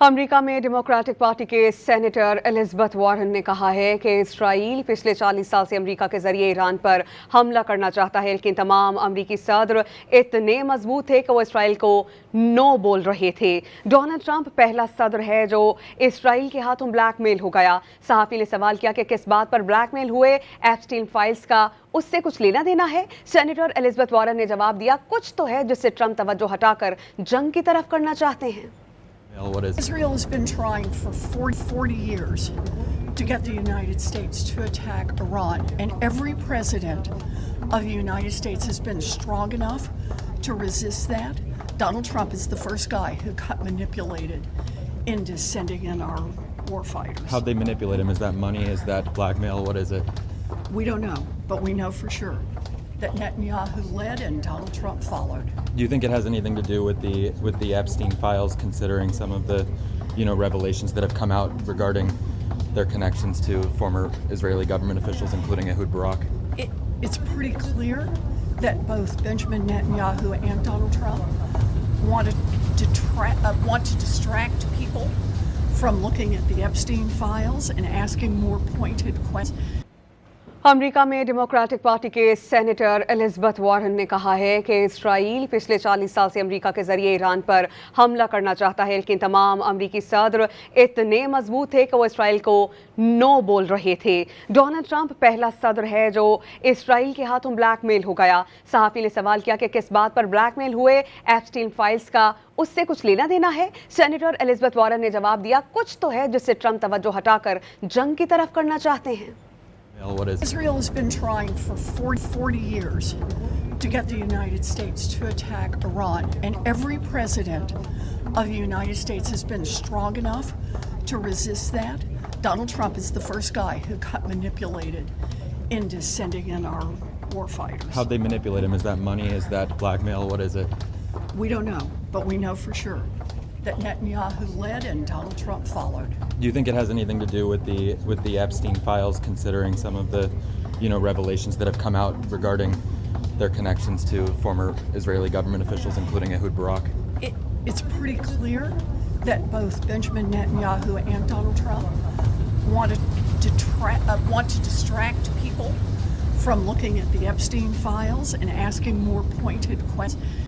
America में democratic party के senator Elizabeth वारन ने कहा है कि इसराइल पिछले 40 साल से अमेरिका के जरिए ईरान पर हमला करना चाहता है, लेकिन तमाम अमेरिकी सदर इतने मजबूत थे कि वो इसराइल को नो बोल रहे थे। डोनाल्ड ट्रंप पहला सदर है जो इसराइल के हाथों ब्लैकमेल हो गया। सहाफी ने सवाल किया कि किस बात पर ब्लैकमेल हुए, एप्स्टीन फाइल्स का उससे कुछ लेना देना है। सेनेटर एलिजाबेथ वारन ने जवाब दिया, कुछ तो है जिससे ट्रंप तवज्जो हटाकर जंग की तरफ करना चाहते हैं। Israel has been trying for 40 years to get the United States to attack Iran, and every president of the United States has been strong enough to resist that. Donald Trump is the first guy who got manipulated into sending in our warfighters. How'd they manipulate him? Is that money? Is that blackmail? What is it? We don't know, but we know for sure that Netanyahu led and Donald Trump followed. Do you think it has anything to do with the Epstein files, considering some of the, revelations that have come out regarding their connections to former Israeli government officials, including Ehud Barak? It's pretty clear that both Benjamin Netanyahu and Donald Trump want to distract people from looking at the Epstein files and asking more pointed questions. America में democratic party के senator Elizabeth वारन ने कहा है कि Israel पिछले 40 साल से America के जरिए ईरान पर हमला करना चाहता है, लेकिन तमाम अमेरिकी सदर इतने मजबूत थे कि वो इसराइल को नो बोल रहे थे। डोनाल्ड ट्रंप पहला सदर है जो इसराइल के हाथों ब्लैकमेल हो गया। सहाफी ने सवाल किया कि किस बात पर ब्लैकमेल हुए, एप्स्टीन फाइल्स का उससे कुछ लेना देना है। सेनेटर एलिजाबेथ वारन ने जवाब दिया, कुछ तो है जिससे ट्रंप तवज्जो हटाकर जंग की तरफ करना चाहते हैं। Israel has been trying for 40 years to get the United States to attack Iran, and every president of the United States has been strong enough to resist that. Donald Trump is the first guy who got manipulated into sending in our warfighters. How'd they manipulate him? Is that money? Is that blackmail? What is it? We don't know, but we know for sure that Netanyahu led and Donald Trump followed. Do you think it has anything to do with the Epstein files, considering some of the, revelations that have come out regarding their connections to former Israeli government officials, including Ehud Barak? It's pretty clear that both Benjamin Netanyahu and Donald Trump want to distract people from looking at the Epstein files and asking more pointed questions.